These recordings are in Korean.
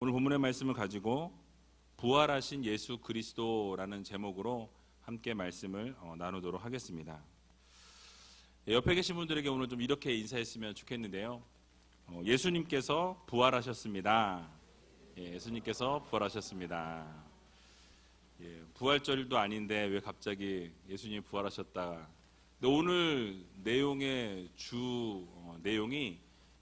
오늘 본문의 말씀을 가지고 부활하신 예수 그리스도라는 제목으로 함께 말씀을 나누도록 하겠습니다. 옆에 계신 분들에게 오늘 좀 이렇게 인사했으면 좋겠는데요. 예수님께서 부활하셨습니다. 예수님께서 부활하셨습니다. 부활절도 아닌데 왜 갑자기 예수님이 부활하셨다. 근데 오늘 내용의 내용이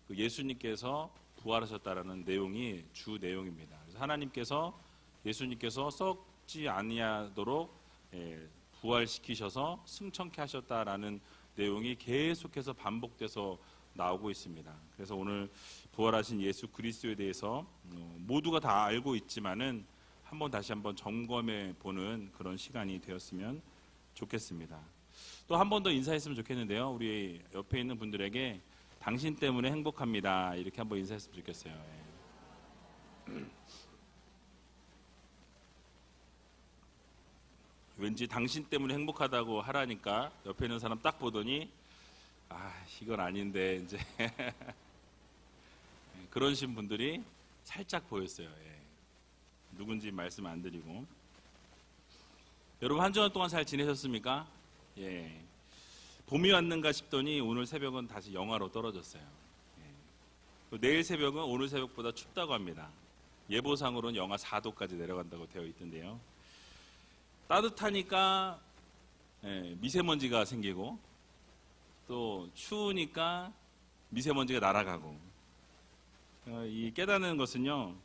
예수님께서 부활하셨다라는 내용이 주 내용입니다. 그래서 하나님께서 예수님께서 썩지 아니하도록 부활시키셔서 승천케 하셨다라는 내용이 계속해서 반복돼서 나오고 있습니다. 그래서 오늘 부활하신 예수 그리스도에 대해서 모두가 다 알고 있지만은 다시 한번 점검해 보는 그런 시간이 되었으면 좋겠습니다. 또 한 번 더 인사했으면 좋겠는데요. 우리 옆에 있는 분들에게 당신 때문에 행복합니다. 이렇게 한번 인사했으면 좋겠어요. 왠지 당신 때문에 행복하다고 하라니까 옆에 있는 사람 딱 보더니 이건 아닌데 이제 그러신 분들이 살짝 보였어요. 누군지 말씀 안 드리고. 여러분 한 주간 동안 잘 지내셨습니까? 봄이 왔는가 싶더니 오늘 새벽은 다시 영하로 떨어졌어요. 내일 새벽은 오늘 새벽보다 춥다고 합니다. 예보상으로는 영하 4도까지 내려간다고 되어 있던데요. 따뜻하니까 미세먼지가 생기고 또 추우니까 미세먼지가 날아가고 이 깨닫는 것은요,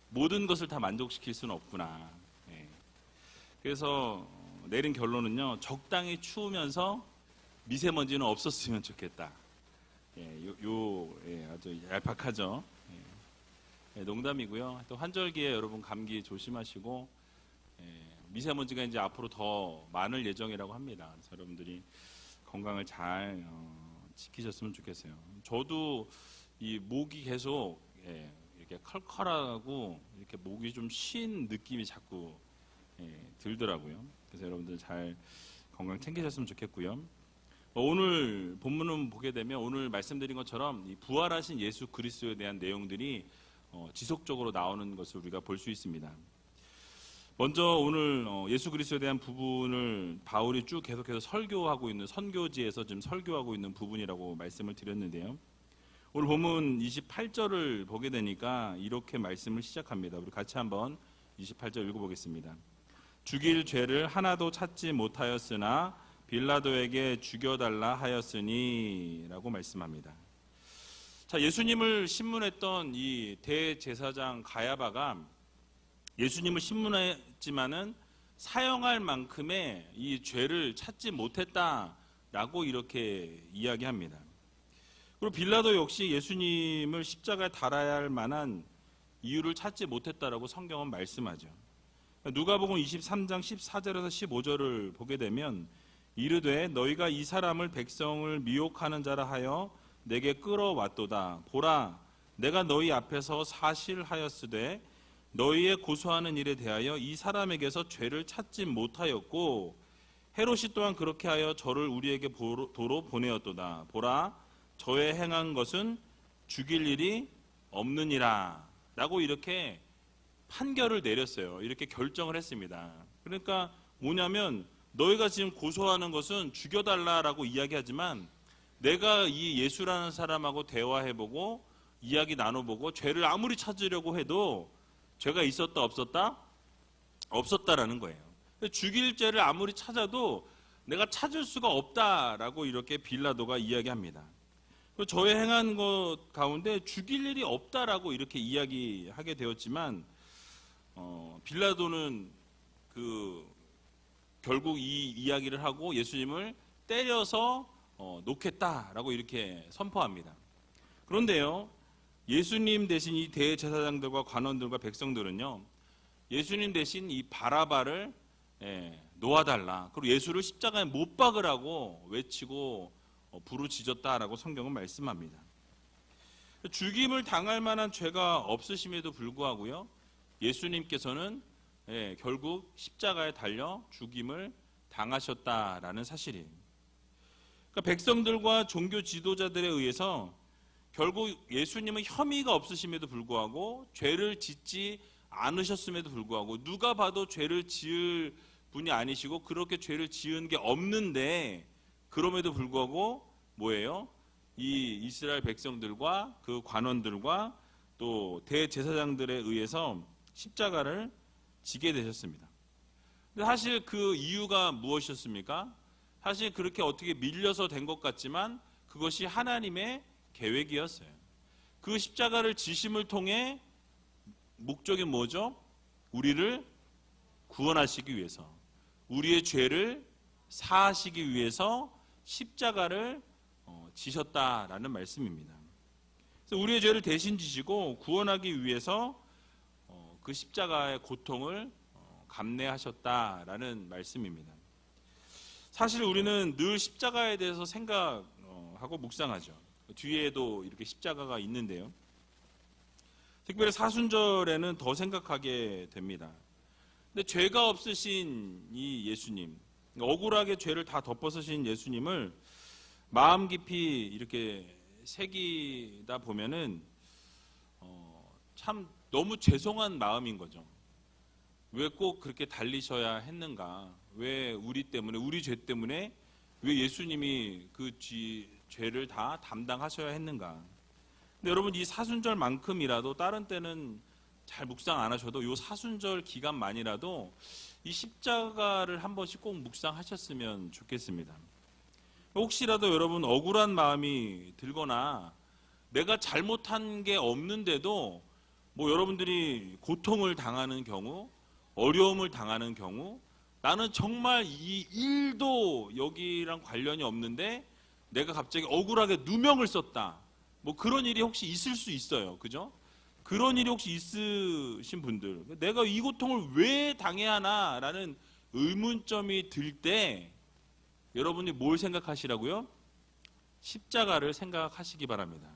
모든 것을 다 만족시킬 수는 없구나. 그래서 내린 결론은요, 적당히 추우면서 미세먼지는 없었으면 좋겠다. 아주 얄팍하죠. 농담이고요. 또 환절기에 여러분 감기 조심하시고 미세먼지가 이제 앞으로 더 많을 예정이라고 합니다. 그래서 여러분들이 건강을 잘 지키셨으면 좋겠어요. 저도 이 목이 계속 이렇게 컬컬하고 이렇게 목이 좀 쉰 느낌이 자꾸 들더라고요. 그래서 여러분들 잘 건강 챙기셨으면 좋겠고요. 오늘 본문을 보게 되면 오늘 말씀드린 것처럼 이 부활하신 예수 그리스도에 대한 내용들이 지속적으로 나오는 것을 우리가 볼 수 있습니다. 먼저 오늘 예수 그리스도에 대한 부분을 바울이 쭉 계속해서 설교하고 있는 선교지에서 지금 설교하고 있는 부분이라고 말씀을 드렸는데요. 오늘 본문 28절을 보게 되니까 이렇게 말씀을 시작합니다. 우리 같이 한번 28절 읽어보겠습니다. 죽일 죄를 하나도 찾지 못하였으나 빌라도에게 죽여달라 하였으니 라고 말씀합니다. 자, 예수님을 신문했던 이 대제사장 가야바가 예수님을 신문했지만은 사형할 만큼의 이 죄를 찾지 못했다라고 이렇게 이야기합니다. 그리고 빌라도 역시 예수님을 십자가에 달아야 할 만한 이유를 찾지 못했다라고 성경은 말씀하죠. 누가복음 23장 14절에서 15절을 보게 되면 이르되 너희가 이 사람을 백성을 미혹하는 자라 하여 내게 끌어왔도다. 보라, 내가 너희 앞에서 사실하였으되 너희의 고소하는 일에 대하여 이 사람에게서 죄를 찾지 못하였고 헤롯이 또한 그렇게 하여 저를 우리에게 도로 보내었도다. 보라, 저의 행한 것은 죽일 일이 없느니라 라고 이렇게 판결을 내렸어요. 이렇게 결정을 했습니다. 그러니까 뭐냐면 너희가 지금 고소하는 것은 죽여달라라고 이야기하지만 내가 이 예수라는 사람하고 대화해보고 이야기 나눠보고 죄를 아무리 찾으려고 해도 죄가 있었다 없었다? 없었다라는 거예요. 죽일 죄를 아무리 찾아도 내가 찾을 수가 없다라고 이렇게 빌라도가 이야기합니다. 저의 행한 것 가운데 죽일 일이 없다라고 이렇게 이야기하게 되었지만 빌라도는 결국 이 이야기를 하고 예수님을 때려서 놓겠다라고 이렇게 선포합니다. 그런데요, 예수님 대신 이 대제사장들과 관원들과 백성들은요, 예수님 대신 이 바라바를 놓아달라, 그리고 예수를 십자가에 못 박으라고 외치고 부르짖었다라고 성경은 말씀합니다. 죽임을 당할 만한 죄가 없으심에도 불구하고요, 예수님께서는 결국 십자가에 달려 죽임을 당하셨다라는 사실이에요. 그러니까 백성들과 종교 지도자들에 의해서 결국 예수님은 혐의가 없으심에도 불구하고 죄를 짓지 않으셨음에도 불구하고 누가 봐도 죄를 지을 분이 아니시고 그렇게 죄를 지은 게 없는데 그럼에도 불구하고 뭐예요? 이 이스라엘 백성들과 그 관원들과 또 대제사장들에 의해서 십자가를 지게 되셨습니다. 근데 사실 그 이유가 무엇이었습니까? 사실 그렇게 어떻게 밀려서 된 것 같지만 그것이 하나님의 계획이었어요. 그 십자가를 지심을 통해 목적이 뭐죠? 우리를 구원하시기 위해서, 우리의 죄를 사하시기 위해서 십자가를 지셨다라는 말씀입니다. 그래서 우리의 죄를 대신 지시고 구원하기 위해서 그 십자가의 고통을 감내하셨다라는 말씀입니다. 사실 우리는 늘 십자가에 대해서 생각하고 묵상하죠. 뒤에도 이렇게 십자가가 있는데요. 특별히 사순절에는 더 생각하게 됩니다. 근데 죄가 없으신 이 예수님, 억울하게 죄를 다 덮어쓰신 예수님을 마음 깊이 이렇게 새기다 보면은 참 너무 죄송한 마음인 거죠. 왜 꼭 그렇게 달리셔야 했는가? 왜 우리 때문에, 우리 죄 때문에 왜 예수님이 그 죄를 다 담당하셔야 했는가? 근데 여러분, 이 사순절만큼이라도 다른 때는 잘 묵상 안 하셔도 이 사순절 기간만이라도 이 십자가를 한 번씩 꼭 묵상하셨으면 좋겠습니다. 혹시라도 여러분 억울한 마음이 들거나 내가 잘못한 게 없는데도 뭐 여러분들이 고통을 당하는 경우, 어려움을 당하는 경우, 나는 정말 이 일도 여기랑 관련이 없는데 내가 갑자기 억울하게 누명을 썼다, 뭐 그런 일이 혹시 있을 수 있어요. 그죠? 그런 일이 혹시 있으신 분들, 내가 이 고통을 왜 당해야 하나라는 의문점이 들 때 여러분이 뭘 생각하시라고요? 십자가를 생각하시기 바랍니다.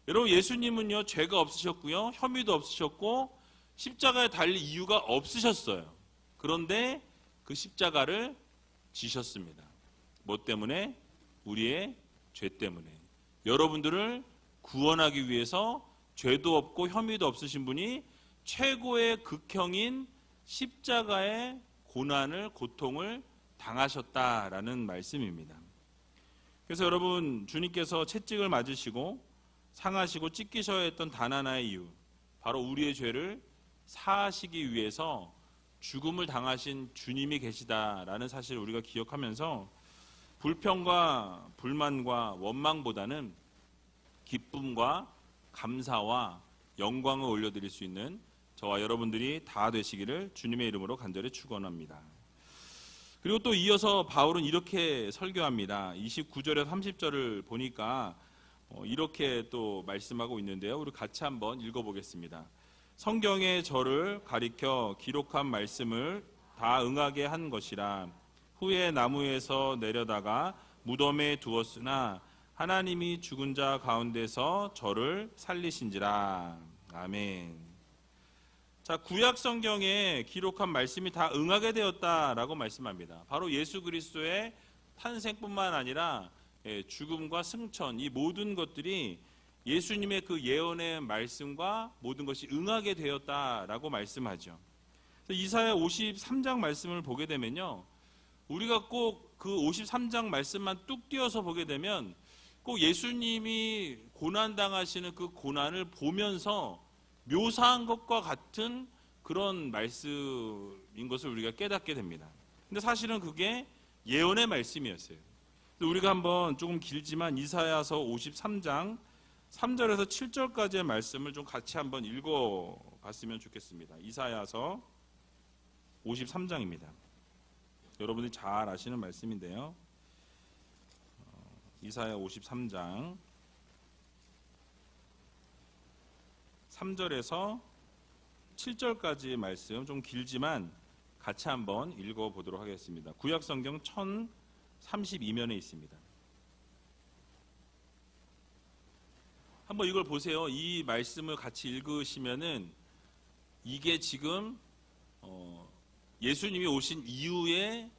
여러분, 예수님은요 죄가 없으셨고요, 혐의도 없으셨고 십자가에 달릴 이유가 없으셨어요. 그런데 그 십자가를 지셨습니다. 뭐 때문에? 우리의 죄 때문에. 여러분들을 구원하기 위해서 죄도 없고 혐의도 없으신 분이 최고의 극형인 십자가의 고난을, 고통을 당하셨다라는 말씀입니다. 그래서 여러분, 주님께서 채찍을 맞으시고 상하시고 찢기셔야 했던 단 하나의 이유, 바로 우리의 죄를 사하시기 위해서 죽음을 당하신 주님이 계시다라는 사실을 우리가 기억하면서 불평과 불만과 원망보다는 기쁨과 감사와 영광을 올려드릴 수 있는 저와 여러분들이 다 되시기를 주님의 이름으로 간절히 축원합니다. 그리고 또 이어서 바울은 이렇게 설교합니다. 29절에서 30절을 보니까 이렇게 또 말씀하고 있는데요. 우리 같이 한번 읽어보겠습니다. 성경에 저를 가리켜 기록한 말씀을 다 응하게 한 것이라. 후에 나무에서 내려다가 무덤에 두었으나 하나님이 죽은 자 가운데서 저를 살리신지라. 아멘. 자, 구약 성경에 기록한 말씀이 다 응하게 되었다라고 말씀합니다. 바로 예수 그리스도의 탄생뿐만 아니라 죽음과 승천, 이 모든 것들이 예수님의 그 예언의 말씀과 모든 것이 응하게 되었다라고 말씀하죠. 이사야 53장 말씀을 보게 되면요, 우리가 꼭 그 53장 말씀만 뚝 띄어서 보게 되면 꼭 예수님이 고난당하시는 그 고난을 보면서 묘사한 것과 같은 그런 말씀인 것을 우리가 깨닫게 됩니다. 근데 사실은 그게 예언의 말씀이었어요. 우리가 한번 조금 길지만 이사야서 53장 3절에서 7절까지의 말씀을 좀 같이 한번 읽어봤으면 좋겠습니다. 이사야서 53장입니다. 여러분들이 잘 아시는 말씀인데요. 이사야 53장 3절에서 7절까지의 말씀, 좀 길지만 같이 한번 읽어보도록 하겠습니다. 구약성경 1032면에 있습니다. 한번 이걸 보세요. 이 말씀을 같이 읽으시면은 이게 지금 예수님이 오신 이후에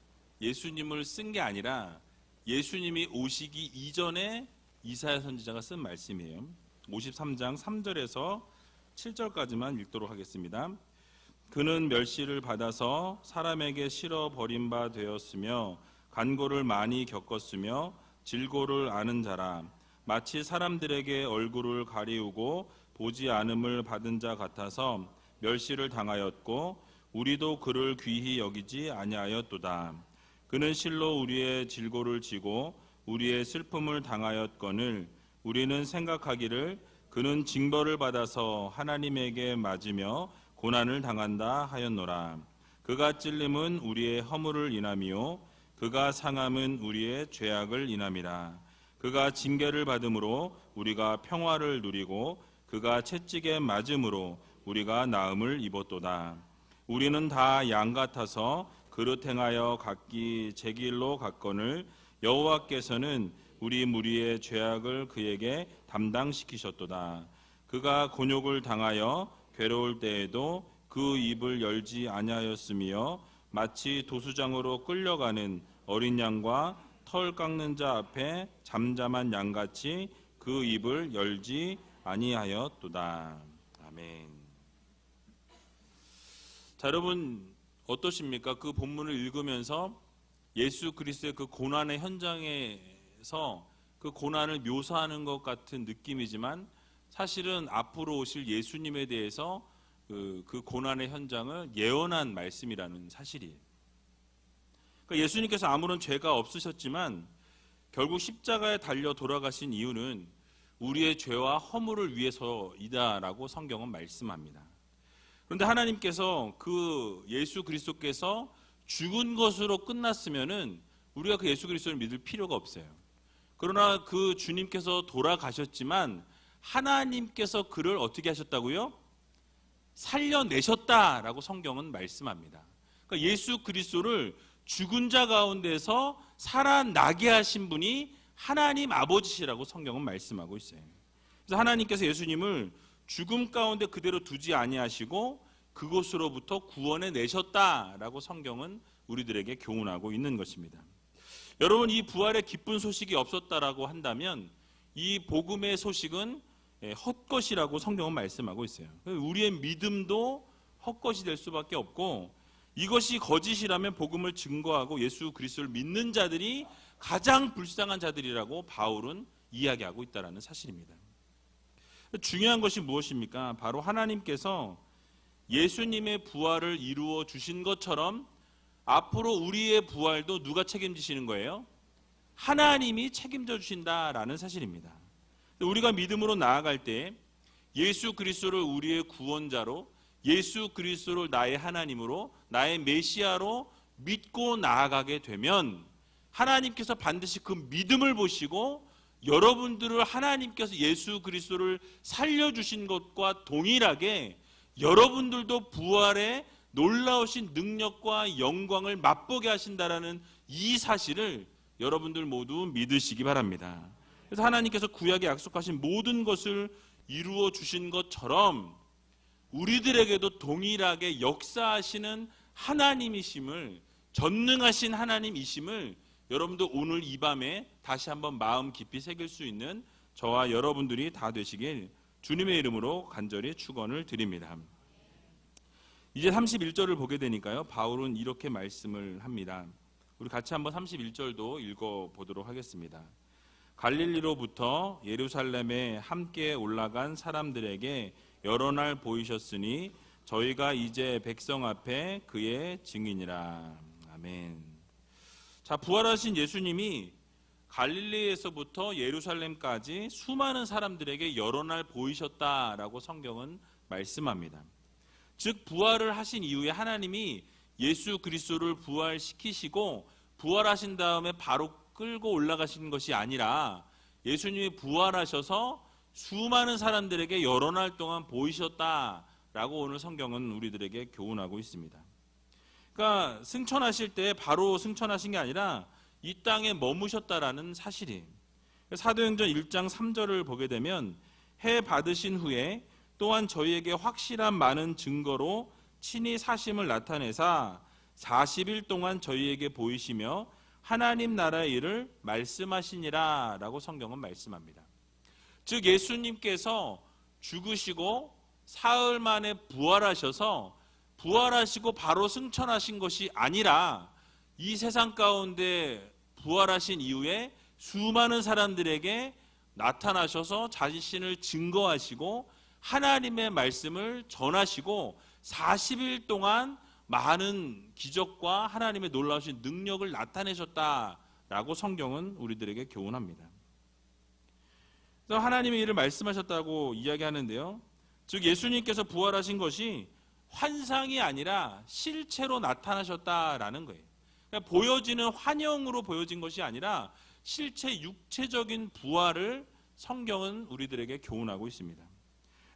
예수님을 쓴 게 아니라 예수님이 오시기 이전에 이사야 선지자가 쓴 말씀이에요. 53장 3절에서 7절까지만 읽도록 하겠습니다. 그는 멸시를 받아서 사람에게 실어 버린 바 되었으며 간고를 많이 겪었으며 질고를 아는 자라. 마치 사람들에게 얼굴을 가리우고 보지 않음을 받은 자 같아서 멸시를 당하였고 우리도 그를 귀히 여기지 아니하였도다. 그는 실로 우리의 질고를 지고 우리의 슬픔을 당하였거늘 우리는 생각하기를 그는 징벌을 받아서 하나님에게 맞으며 고난을 당한다 하였노라. 그가 찔림은 우리의 허물을 인함이요 그가 상함은 우리의 죄악을 인함이라. 그가 징계를 받음으로 우리가 평화를 누리고 그가 채찍에 맞음으로 우리가 나음을 입었도다. 우리는 다 양 같아서 그릇 행하여 각기 제 길로 갔거늘 여호와께서는 우리 무리의 죄악을 그에게 담당시키셨도다. 그가 곤욕을 당하여 괴로울 때에도 그 입을 열지 아니하였으며 마치 도수장으로 끌려가는 어린 양과 털 깎는 자 앞에 잠잠한 양같이 그 입을 열지 아니하였도다. 아멘. 자, 여러분 어떠십니까? 그 본문을 읽으면서 예수 그리스도의 그 고난의 현장에서 그 고난을 묘사하는 것 같은 느낌이지만 사실은 앞으로 오실 예수님에 대해서 그 고난의 현장을 예언한 말씀이라는 사실이에요. 그러니까 예수님께서 아무런 죄가 없으셨지만 결국 십자가에 달려 돌아가신 이유는 우리의 죄와 허물을 위해서이다라고 성경은 말씀합니다. 그런데 하나님께서 그 예수 그리스도께서 죽은 것으로 끝났으면은 우리가 그 예수 그리스도를 믿을 필요가 없어요. 그러나 그 주님께서 돌아가셨지만 하나님께서 그를 어떻게 하셨다고요? 살려내셨다라고 성경은 말씀합니다. 그러니까 예수 그리스도를 죽은 자 가운데서 살아나게 하신 분이 하나님 아버지시라고 성경은 말씀하고 있어요. 그래서 하나님께서 예수님을 죽음 가운데 그대로 두지 아니하시고 그곳으로부터 구원해 내셨다라고 성경은 우리들에게 교훈하고 있는 것입니다. 여러분, 이 부활의 기쁜 소식이 없었다라고 한다면 이 복음의 소식은 헛것이라고 성경은 말씀하고 있어요. 우리의 믿음도 헛것이 될 수밖에 없고 이것이 거짓이라면 복음을 증거하고 예수 그리스도를 믿는 자들이 가장 불쌍한 자들이라고 바울은 이야기하고 있다는 사실입니다. 중요한 것이 무엇입니까? 바로 하나님께서 예수님의 부활을 이루어 주신 것처럼 앞으로 우리의 부활도 누가 책임지시는 거예요? 하나님이 책임져 주신다라는 사실입니다. 우리가 믿음으로 나아갈 때 예수 그리스도를 우리의 구원자로, 예수 그리스도를 나의 하나님으로, 나의 메시아로 믿고 나아가게 되면 하나님께서 반드시 그 믿음을 보시고 여러분들을 하나님께서 예수 그리스도를 살려주신 것과 동일하게 여러분들도 부활의 놀라우신 능력과 영광을 맛보게 하신다라는 이 사실을 여러분들 모두 믿으시기 바랍니다. 그래서 하나님께서 구약에 약속하신 모든 것을 이루어 주신 것처럼 우리들에게도 동일하게 역사하시는 하나님이심을, 전능하신 하나님이심을 여러분들 오늘 이 밤에 다시 한번 마음 깊이 새길 수 있는 저와 여러분들이 다 되시길 주님의 이름으로 간절히 축원을 드립니다. 이제 31절을 보게 되니까요, 바울은 이렇게 말씀을 합니다. 우리 같이 한번 31절도 읽어보도록 하겠습니다. 갈릴리로부터 예루살렘에 함께 올라간 사람들에게 여러 날 보이셨으니 저희가 이제 백성 앞에 그의 증인이라. 아멘. 자, 부활하신 예수님이 갈릴리에서부터 예루살렘까지 수많은 사람들에게 여러 날 보이셨다라고 성경은 말씀합니다. 즉 부활을 하신 이후에 하나님이 예수 그리스도를 부활시키시고 부활하신 다음에 바로 끌고 올라가신 것이 아니라 예수님이 부활하셔서 수많은 사람들에게 여러 날 동안 보이셨다라고 오늘 성경은 우리들에게 교훈하고 있습니다. 그러니까 승천하실 때 바로 승천하신 게 아니라 이 땅에 머무셨다라는 사실이에요. 사도행전 1장 3절을 보게 되면 해 받으신 후에 또한 저희에게 확실한 많은 증거로 친히 사심을 나타내사 40일 동안 저희에게 보이시며 하나님 나라의 일을 말씀하시니라 라고 성경은 말씀합니다. 즉 예수님께서 죽으시고 사흘 만에 부활하시고 바로 승천하신 것이 아니라 이 세상 가운데 부활하신 이후에 수많은 사람들에게 나타나셔서 자신을 증거하시고 하나님의 말씀을 전하시고 40일 동안 많은 기적과 하나님의 놀라우신 능력을 나타내셨다라고 성경은 우리들에게 교훈합니다. 그래서 하나님의 일을 말씀하셨다고 이야기하는데요. 즉 예수님께서 부활하신 것이 환상이 아니라 실체로 나타나셨다라는 거예요. 그러니까 보여지는 환영으로 보여진 것이 아니라 실체 육체적인 부활을 성경은 우리들에게 교훈하고 있습니다.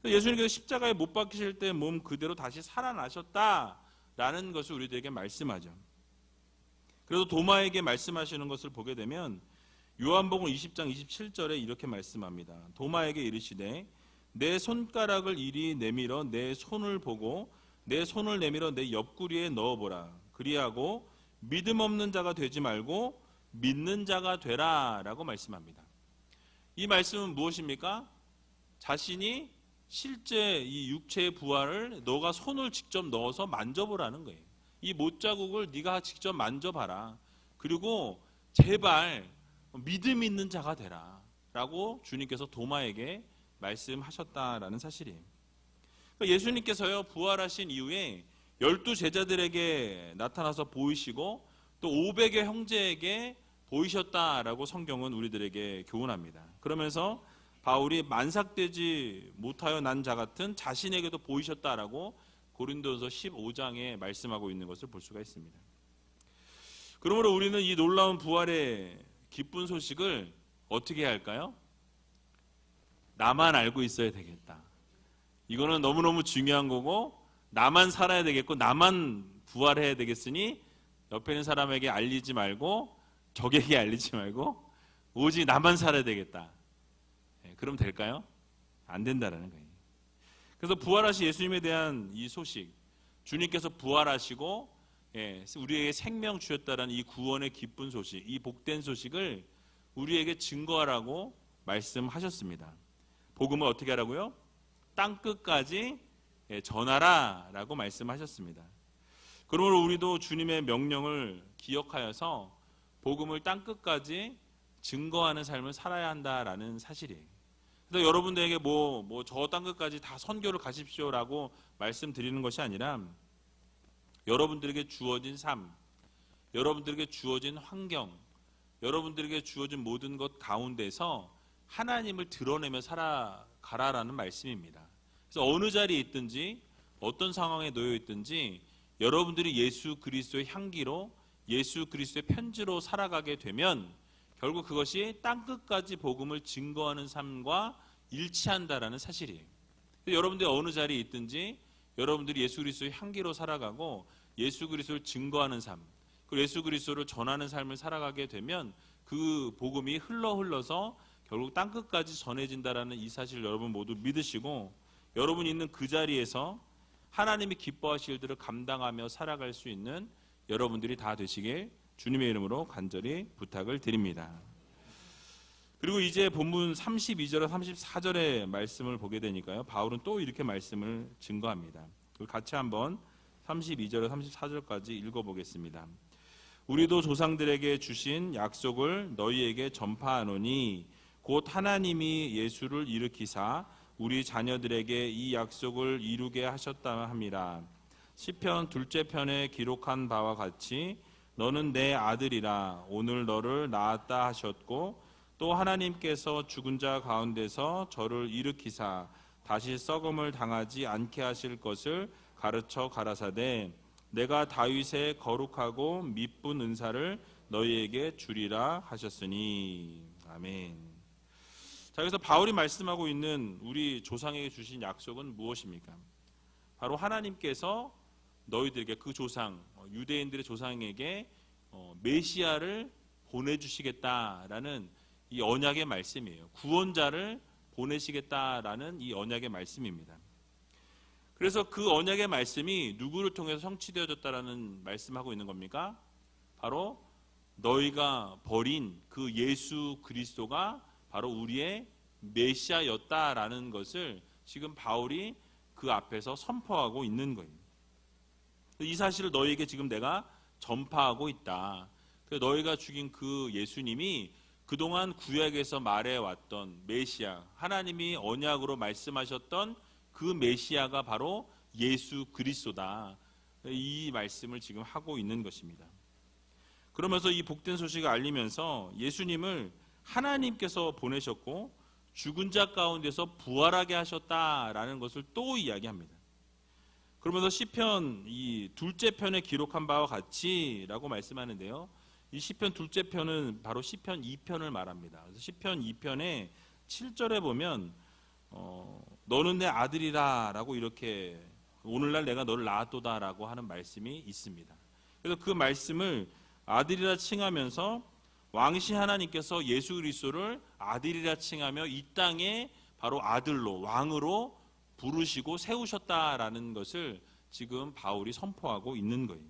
예수님께서 십자가에 못 박히실 때 몸 그대로 다시 살아나셨다라는 것을 우리들에게 말씀하죠. 그래서 도마에게 말씀하시는 것을 보게 되면 요한복음 20장 27절에 이렇게 말씀합니다. 도마에게 이르시되 내 손가락을 이리 내밀어 내 손을 보고 내 손을 내밀어 내 옆구리에 넣어보라. 그리하고 믿음 없는 자가 되지 말고 믿는 자가 되라 라고 말씀합니다. 이 말씀은 무엇입니까? 자신이 실제 이 육체의 부활을 너가 손을 직접 넣어서 만져보라는 거예요. 이 못자국을 네가 직접 만져봐라. 그리고 제발 믿음 있는 자가 되라 라고 주님께서 도마에게 말씀하셨다라는 사실이에요. 그러니까 예수님께서요 부활하신 이후에 12제자들에게 나타나서 보이시고 또 500의 형제에게 보이셨다라고 성경은 우리들에게 교훈합니다. 그러면서 바울이 만삭되지 못하여 난 자 같은 자신에게도 보이셨다라고 고린도서 15장에 말씀하고 있는 것을 볼 수가 있습니다. 그러므로 우리는 이 놀라운 부활의 기쁜 소식을 어떻게 해야 할까요? 나만 알고 있어야 되겠다. 이거는 너무너무 중요한 거고 나만 살아야 되겠고 나만 부활해야 되겠으니 옆에 있는 사람에게 알리지 말고 적에게 알리지 말고 오직 나만 살아야 되겠다. 그럼 될까요? 안 된다라는 거예요. 그래서 부활하신 예수님에 대한 이 소식, 주님께서 부활하시고 우리에게 생명 주셨다라는 이 구원의 기쁜 소식, 이 복된 소식을 우리에게 증거하라고 말씀하셨습니다. 복음을 어떻게 하라고요? 땅끝까지 전하라 라고 말씀하셨습니다. 그러므로 우리도 주님의 명령을 기억하여서 복음을 땅끝까지 증거하는 삶을 살아야 한다라는 사실이에요. 그래서 여러분들에게 저 땅끝까지 다 선교를 가십시오라고 말씀드리는 것이 아니라 여러분들에게 주어진 삶, 여러분들에게 주어진 환경, 여러분들에게 주어진 모든 것 가운데서 하나님을 드러내며 살아가라라는 말씀입니다. 그래서 어느 자리에 있든지 어떤 상황에 놓여 있든지 여러분들이 예수 그리스도의 향기로 예수 그리스도의 편지로 살아가게 되면 결국 그것이 땅끝까지 복음을 증거하는 삶과 일치한다라는 사실이에요. 여러분들이 어느 자리에 있든지 여러분들이 예수 그리스도의 향기로 살아가고 예수 그리스도를 증거하는 삶, 그리고 예수 그리스도를 전하는 삶을 살아가게 되면 그 복음이 흘러서 결국 땅끝까지 전해진다라는 이 사실을 여러분 모두 믿으시고 여러분이 있는 그 자리에서 하나님이 기뻐하실 일들을 감당하며 살아갈 수 있는 여러분들이 다 되시길 주님의 이름으로 간절히 부탁을 드립니다. 그리고 이제 본문 32절에 34절의 말씀을 보게 되니까요. 바울은 또 이렇게 말씀을 증거합니다. 같이 한번 32절에 34절까지 읽어보겠습니다. 우리도 조상들에게 주신 약속을 너희에게 전파하노니 곧 하나님이 예수를 일으키사 우리 자녀들에게 이 약속을 이루게 하셨다 함이라. 시편 둘째 편에 기록한 바와 같이 너는 내 아들이라 오늘 너를 낳았다 하셨고 또 하나님께서 죽은 자 가운데서 저를 일으키사 다시 썩음을 당하지 않게 하실 것을 가르쳐 가라사대 내가 다윗의 거룩하고 미쁜 은사를 너희에게 주리라 하셨으니. 아멘. 자, 그래서 바울이 말씀하고 있는 우리 조상에게 주신 약속은 무엇입니까? 바로 하나님께서 너희들에게 그 조상, 유대인들의 조상에게 메시아를 보내주시겠다라는 이 언약의 말씀이에요. 구원자를 보내시겠다라는 이 언약의 말씀입니다. 그래서 그 언약의 말씀이 누구를 통해서 성취되어졌다라는 말씀하고 있는 겁니까? 바로 너희가 버린 그 예수 그리스도가 바로 우리의 메시아였다라는 것을 지금 바울이 그 앞에서 선포하고 있는 거예요. 이 사실을 너희에게 지금 내가 전파하고 있다. 너희가 죽인 그 예수님이 그동안 구약에서 말해왔던 메시아, 하나님이 언약으로 말씀하셨던 그 메시아가 바로 예수 그리스도다. 이 말씀을 지금 하고 있는 것입니다. 그러면서 이 복된 소식을 알리면서 예수님을 하나님께서 보내셨고 죽은 자 가운데서 부활하게 하셨다라는 것을 또 이야기합니다. 그러면서 시편 이 둘째 편에 기록한 바와 같이라고 말씀하는데요. 이 시편 둘째 편은 바로 시편 2편을 말합니다. 그래서 시편 2편의 7절에 보면 너는 내 아들이라라고 이렇게 오늘날 내가 너를 낳았도다라고 하는 말씀이 있습니다. 그래서 그 말씀을 아들이라 칭하면서 왕이신 하나님께서 예수 그리스도를 아들이라 칭하며 이 땅에 바로 아들로 왕으로 부르시고 세우셨다라는 것을 지금 바울이 선포하고 있는 거예요.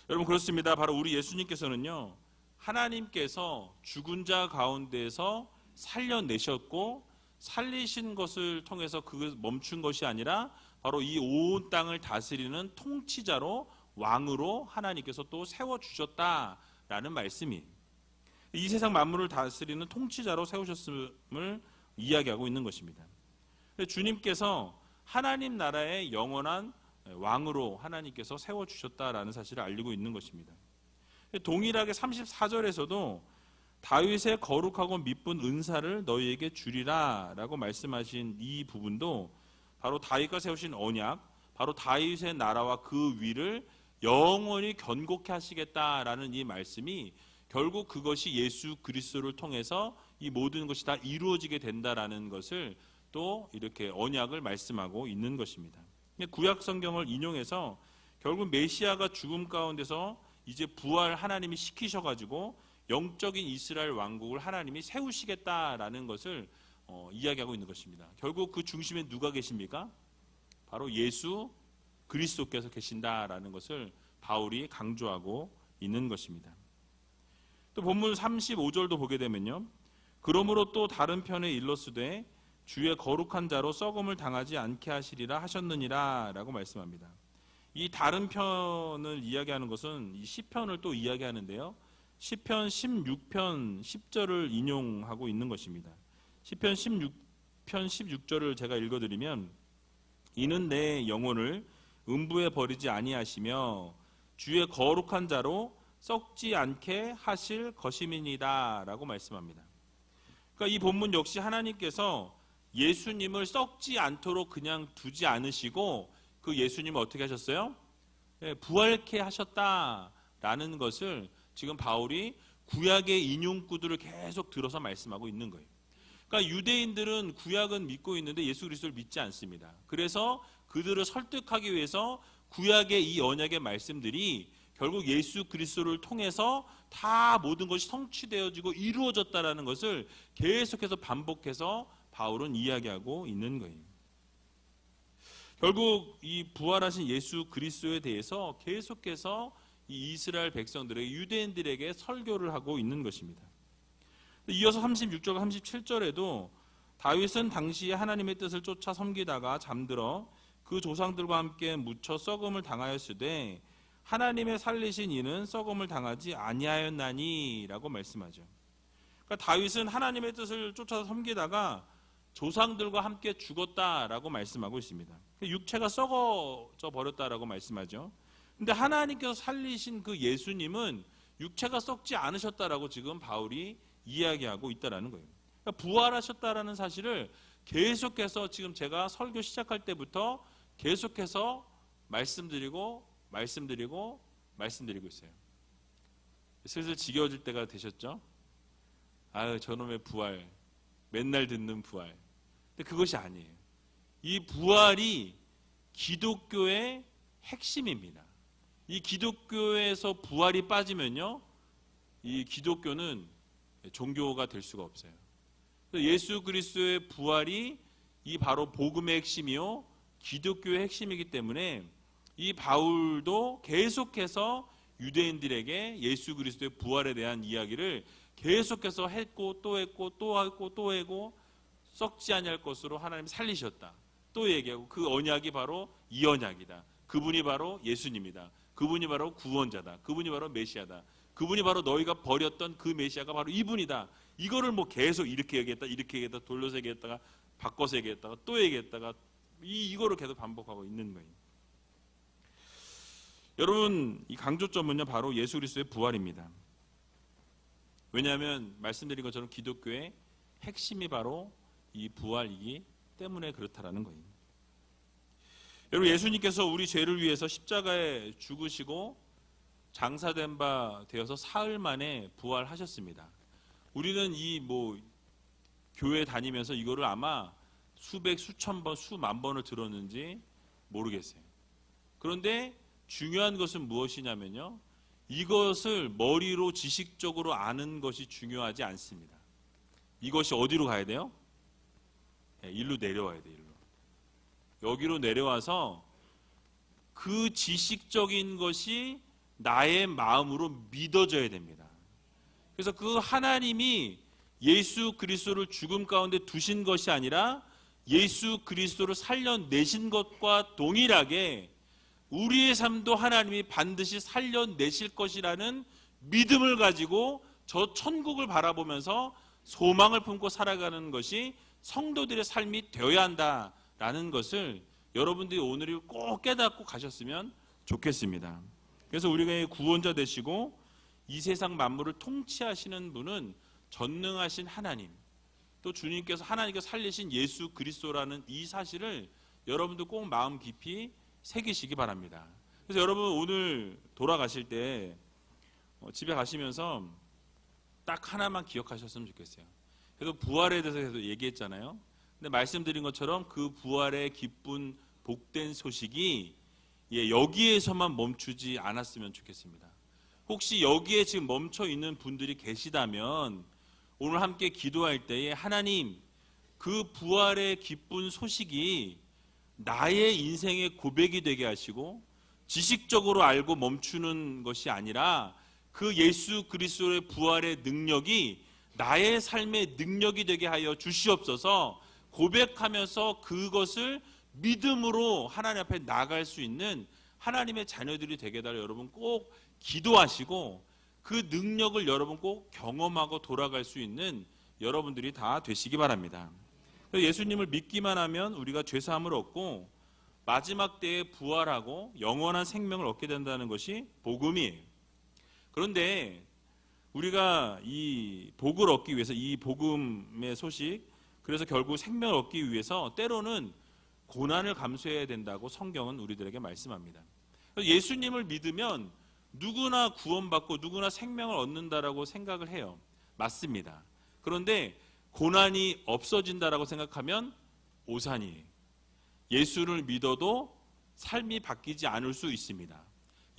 여러분 그렇습니다. 바로 우리 예수님께서는요, 하나님께서 죽은 자 가운데서 살려내셨고 살리신 것을 통해서 그 멈춘 것이 아니라 바로 이 온 땅을 다스리는 통치자로 왕으로 하나님께서 또 세워주셨다라는 말씀이 이 세상 만물을 다스리는 통치자로 세우셨음을 이야기하고 있는 것입니다. 주님께서 하나님 나라의 영원한 왕으로 하나님께서 세워주셨다라는 사실을 알리고 있는 것입니다. 동일하게 34절에서도 다윗의 거룩하고 미쁜 은사를 너희에게 주리라 라고 말씀하신 이 부분도 바로 다윗과 세우신 언약, 바로 다윗의 나라와 그 위를 영원히 견고케 하시겠다라는 이 말씀이 결국 그것이 예수 그리스도를 통해서 이 모든 것이 다 이루어지게 된다라는 것을 또 이렇게 언약을 말씀하고 있는 것입니다. 구약 성경을 인용해서 결국 메시아가 죽음 가운데서 이제 부활 하나님이 시키셔가지고 영적인 이스라엘 왕국을 하나님이 세우시겠다라는 것을 이야기하고 있는 것입니다. 결국 그 중심에 누가 계십니까? 바로 예수 그리스도께서 계신다라는 것을 바울이 강조하고 있는 것입니다. 또 본문 35절도 보게 되면요, 그러므로 또 다른 편에 일러스되 주의 거룩한 자로 썩음을 당하지 않게 하시리라 하셨느니라 라고 말씀합니다. 이 다른 편을 이야기하는 것은 이 시편을 또 이야기하는데요, 시편 16편 10절을 인용하고 있는 것입니다. 시편 16편 16절을 제가 읽어드리면 이는 내 영혼을 음부에 버리지 아니하시며 주의 거룩한 자로 썩지 않게 하실 것임이니이다 라고 말씀합니다. 그러니까 이 본문 역시 하나님께서 예수님을 썩지 않도록 그냥 두지 않으시고 그 예수님을 어떻게 하셨어요? 부활케 하셨다라는 것을 지금 바울이 구약의 인용구들을 계속 들어서 말씀하고 있는 거예요. 그러니까 유대인들은 구약은 믿고 있는데 예수 그리스도를 믿지 않습니다. 그래서 그들을 설득하기 위해서 구약의 이 언약의 말씀들이 결국 예수 그리스도를 통해서 다 모든 것이 성취되어지고 이루어졌다라는 것을 계속해서 반복해서 바울은 이야기하고 있는 거예요. 결국 이 부활하신 예수 그리스도에 대해서 계속해서 이 이스라엘 백성들에게, 유대인들에게 설교를 하고 있는 것입니다. 이어서 36절과 37절에도 다윗은 당시에 하나님의 뜻을 쫓아 섬기다가 잠들어 그 조상들과 함께 묻혀 썩음을 당하였으되 하나님의 살리신 이는 썩음을 당하지 아니하였나니 라고 말씀하죠. 그러니까 다윗은 하나님의 뜻을 쫓아서 섬기다가 조상들과 함께 죽었다라고 말씀하고 있습니다. 육체가 썩어져 버렸다라고 말씀하죠. 근데 하나님께서 살리신 그 예수님은 육체가 썩지 않으셨다라고 지금 바울이 이야기하고 있다라는 거예요. 그러니까 부활하셨다라는 사실을 계속해서 지금 제가 설교 시작할 때부터 계속해서 말씀드리고 있어요. 슬슬 지겨워질 때가 되셨죠? 아유, 저놈의 부활, 맨날 듣는 부활. 근데 그것이 아니에요. 이 부활이 기독교의 핵심입니다. 이 기독교에서 부활이 빠지면요, 이 기독교는 종교가 될 수가 없어요. 예수 그리스도의 부활이 이 바로 복음의 핵심이요, 기독교의 핵심이기 때문에 이 바울도 계속해서 유대인들에게 예수 그리스도의 부활에 대한 이야기를 계속해서 했고 또 했고 또 하고 또 하고 썩지 아니할 것으로 하나님이 살리셨다. 또 얘기하고 그 언약이 바로 이 언약이다. 그분이 바로 예수님이다. 그분이 바로 구원자다. 그분이 바로 메시아다. 그분이 바로 너희가 버렸던 그 메시아가 바로 이분이다. 이거를 뭐 계속 이렇게 얘기했다, 이렇게 얘기했다, 돌려서 얘기했다가 바꿔서 얘기했다가 또 얘기했다가 이거를 계속 반복하고 있는 거예요. 여러분, 이 강조점은요 바로 예수 그리스도의 부활입니다. 왜냐하면 말씀드린 것처럼 기독교의 핵심이 바로 이 부활이기 때문에 그렇다라는 거예요. 여러분, 예수님께서 우리 죄를 위해서 십자가에 죽으시고 장사된 바 되어서 사흘 만에 부활하셨습니다. 우리는 이 교회 다니면서 이거를 아마 수백, 수천 번, 수만 번을 들었는지 모르겠어요. 그런데 중요한 것은 무엇이냐면요, 이것을 머리로 지식적으로 아는 것이 중요하지 않습니다. 이것이 어디로 가야 돼요? 일로 내려와야 돼요. 여기로 내려와서 그 지식적인 것이 나의 마음으로 믿어져야 됩니다. 그래서 그 하나님이 예수 그리스도를 죽음 가운데 두신 것이 아니라 예수 그리스도를 살려내신 것과 동일하게 우리의 삶도 하나님이 반드시 살려내실 것이라는 믿음을 가지고 저 천국을 바라보면서 소망을 품고 살아가는 것이 성도들의 삶이 되어야 한다라는 것을 여러분들이 오늘 꼭 깨닫고 가셨으면 좋겠습니다. 그래서 우리가 구원자 되시고 이 세상 만물을 통치하시는 분은 전능하신 하나님, 또 주님께서 하나님께서 살리신 예수 그리스도라는 이 사실을 여러분들 꼭 마음 깊이 새기시기 바랍니다. 그래서 여러분 오늘 돌아가실 때 집에 가시면서 딱 하나만 기억하셨으면 좋겠어요. 그래서 부활에 대해서 계속 얘기했잖아요. 근데 말씀드린 것처럼 그 부활의 기쁜 복된 소식이 여기에서만 멈추지 않았으면 좋겠습니다. 혹시 여기에 지금 멈춰 있는 분들이 계시다면 오늘 함께 기도할 때에 하나님, 그 부활의 기쁜 소식이 나의 인생의 고백이 되게 하시고 지식적으로 알고 멈추는 것이 아니라 그 예수 그리스도의 부활의 능력이 나의 삶의 능력이 되게 하여 주시옵소서. 고백하면서 그것을 믿음으로 하나님 앞에 나갈 수 있는 하나님의 자녀들이 되게 해달라. 여러분 꼭 기도하시고 그 능력을 여러분 꼭 경험하고 돌아갈 수 있는 여러분들이 다 되시기 바랍니다. 예수님을 믿기만 하면 우리가 죄사함을 얻고 마지막 때에 부활하고 영원한 생명을 얻게 된다는 것이 복음이에요. 그런데 우리가 이 복을 얻기 위해서, 이 복음의 소식, 그래서 결국 생명을 얻기 위해서 때로는 고난을 감수해야 된다고 성경은 우리들에게 말씀합니다. 예수님을 믿으면 누구나 구원받고 누구나 생명을 얻는다라고 생각을 해요. 맞습니다. 그런데 고난이 없어진다라고 생각하면 오산이에요. 예수를 믿어도 삶이 바뀌지 않을 수 있습니다.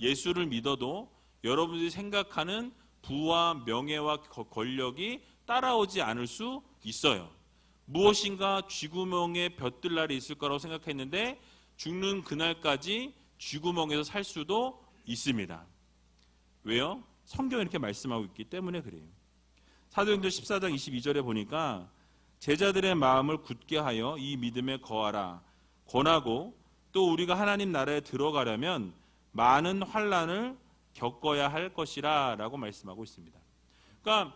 예수를 믿어도 여러분들이 생각하는 부와 명예와 권력이 따라오지 않을 수 있어요. 무엇인가 쥐구멍에 벼뜰 날이 있을 거라고 생각했는데 죽는 그날까지 쥐구멍에서 살 수도 있습니다. 왜요? 성경이 이렇게 말씀하고 있기 때문에 그래요. 사도행전 14장 22절에 보니까 제자들의 마음을 굳게 하여 이 믿음에 거하라 권하고, 또 우리가 하나님 나라에 들어가려면 많은 환난을 겪어야 할 것이라 라고 말씀하고 있습니다. 그러니까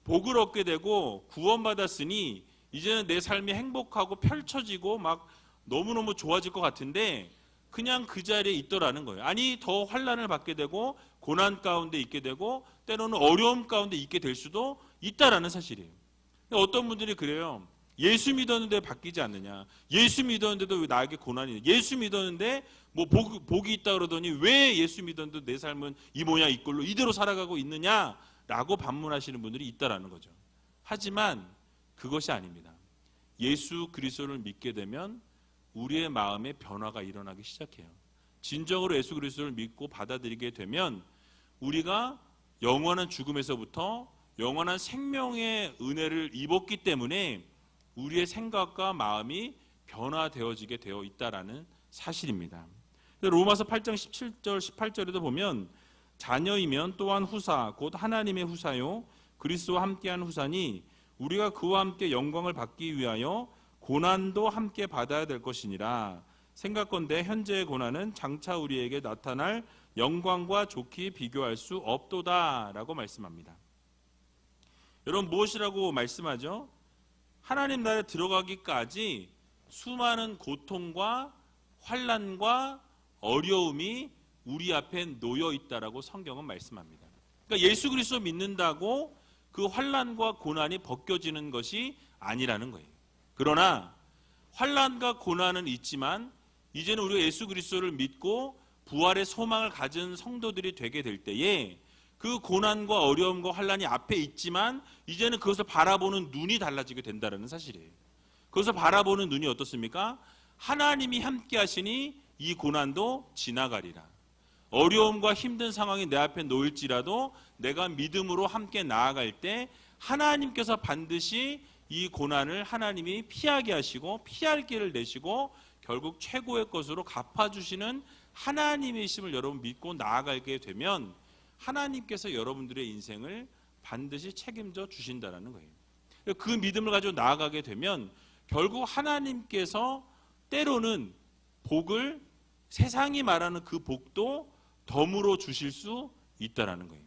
복을 얻게 되고 구원받았으니 이제는 내 삶이 행복하고 펼쳐지고 막 너무너무 좋아질 것 같은데 그냥 그 자리에 있더라는 거예요. 아니, 더 환난을 받게 되고 고난 가운데 있게 되고 때로는 어려움 가운데 있게 될 수도 있다라는 사실이에요. 어떤 분들이 그래요. 예수 믿었는데 바뀌지 않느냐, 예수 믿었는데도 왜 나에게 고난이 있냐, 예수 믿었는데 뭐 복이 있다 그러더니 왜 예수 믿었는데 내 삶은 이 모양 이 꼴로 이대로 살아가고 있느냐라고 반문하시는 분들이 있다라는 거죠. 하지만 그것이 아닙니다. 예수 그리스도를 믿게 되면 우리의 마음에 변화가 일어나기 시작해요. 진정으로 예수 그리스도를 믿고 받아들이게 되면 우리가 영원한 죽음에서부터 영원한 생명의 은혜를 입었기 때문에 우리의 생각과 마음이 변화되어지게 되어 있다라는 사실입니다. 로마서 8장 17절 18절에도 보면 자녀이면 또한 후사 곧 하나님의 후사요 그리스도와 함께한 후사니 우리가 그와 함께 영광을 받기 위하여 고난도 함께 받아야 될 것이니라. 생각건대 현재의 고난은 장차 우리에게 나타날 영광과 좋게 비교할 수 없도다라고 말씀합니다. 여러분 무엇이라고 말씀하죠? 하나님 나라에 들어가기까지 수많은 고통과 환난과 어려움이 우리 앞에 놓여 있다라고 성경은 말씀합니다. 그러니까 예수 그리스도 믿는다고 그 환난과 고난이 벗겨지는 것이 아니라는 거예요. 그러나 환난과 고난은 있지만 이제는 우리가 예수 그리스도를 믿고 부활의 소망을 가진 성도들이 되게 될 때에 그 고난과 어려움과 환난이 앞에 있지만 이제는 그것을 바라보는 눈이 달라지게 된다는 사실이에요. 그것을 바라보는 눈이 어떻습니까? 하나님이 함께 하시니 이 고난도 지나가리라. 어려움과 힘든 상황이 내 앞에 놓일지라도 내가 믿음으로 함께 나아갈 때 하나님께서 반드시 이 고난을 하나님이 피하게 하시고 피할 길을 내시고 결국 최고의 것으로 갚아주시는 하나님이심을 여러분 믿고 나아가게 되면 하나님께서 여러분들의 인생을 반드시 책임져 주신다는 거예요. 그 믿음을 가지고 나아가게 되면 결국 하나님께서 때로는 복을 세상이 말하는 그 복도 덤으로 주실 수 있다라는 거예요.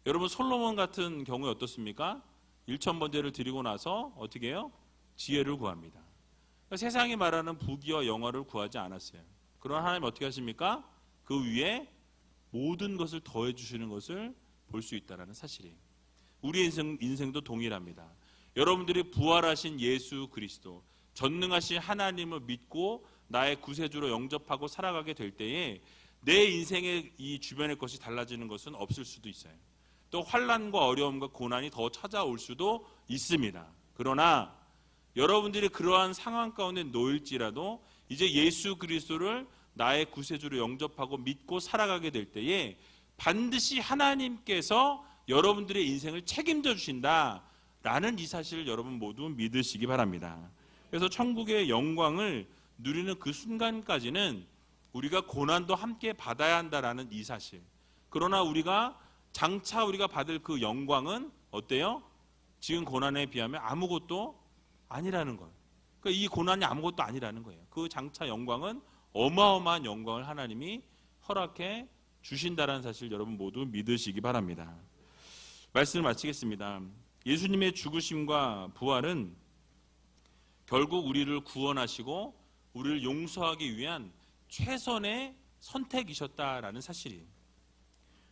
여러분 솔로몬 같은 경우에 어떻습니까? 1,000번제를 드리고 나서 어떻게 해요? 지혜를 구합니다. 그러니까 세상이 말하는 부귀와 영화를 구하지 않았어요. 그러나 하나님 어떻게 하십니까? 그 위에 모든 것을 더해 주시는 것을 볼 수 있다는 사실이에요. 우리의 인생도 동일합니다. 여러분들이 부활하신 예수 그리스도 전능하신 하나님을 믿고 나의 구세주로 영접하고 살아가게 될 때에 내 인생의 이 주변의 것이 달라지는 것은 없을 수도 있어요. 또 환난과 어려움과 고난이 더 찾아올 수도 있습니다. 그러나 여러분들이 그러한 상황 가운데 놓일지라도 이제 예수 그리스도를 나의 구세주로 영접하고 믿고 살아가게 될 때에 반드시 하나님께서 여러분들의 인생을 책임져 주신다라는 이 사실을 여러분 모두 믿으시기 바랍니다. 그래서 천국의 영광을 누리는 그 순간까지는 우리가 고난도 함께 받아야 한다라는 이 사실. 그러나 장차 우리가 받을 그 영광은 어때요? 지금 고난에 비하면 아무것도 아니라는 거예요. 그러니까 이 고난이 아무것도 아니라는 거예요. 그 장차 영광은 어마어마한 영광을 하나님이 허락해 주신다는 사실 여러분 모두 믿으시기 바랍니다. 말씀을 마치겠습니다. 예수님의 죽으심과 부활은 결국 우리를 구원하시고 우리를 용서하기 위한 최선의 선택이셨다라는 사실이에요.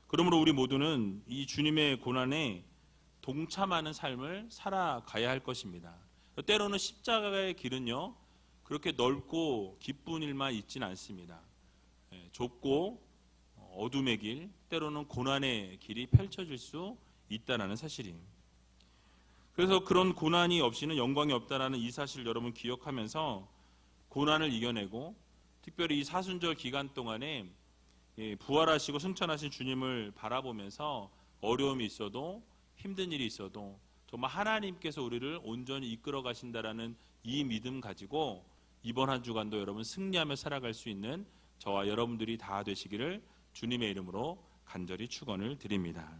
그러므로 우리 모두는 이 주님의 고난에 동참하는 삶을 살아가야 할 것입니다. 때로는 십자가의 길은요 그렇게 넓고 기쁜 일만 있지는 않습니다. 좁고 어둠의 길, 때로는 고난의 길이 펼쳐질 수 있다는 사실이에요. 그래서 그런 고난이 없이는 영광이 없다라는 이 사실을 여러분 기억하면서 고난을 이겨내고 특별히 이 사순절 기간 동안에 부활하시고 승천하신 주님을 바라보면서 어려움이 있어도 힘든 일이 있어도 정말 하나님께서 우리를 온전히 이끌어 가신다라는 이 믿음 가지고 이번 한 주간도 여러분 승리하며 살아갈 수 있는 저와 여러분들이 다 되시기를 주님의 이름으로 간절히 축원을 드립니다.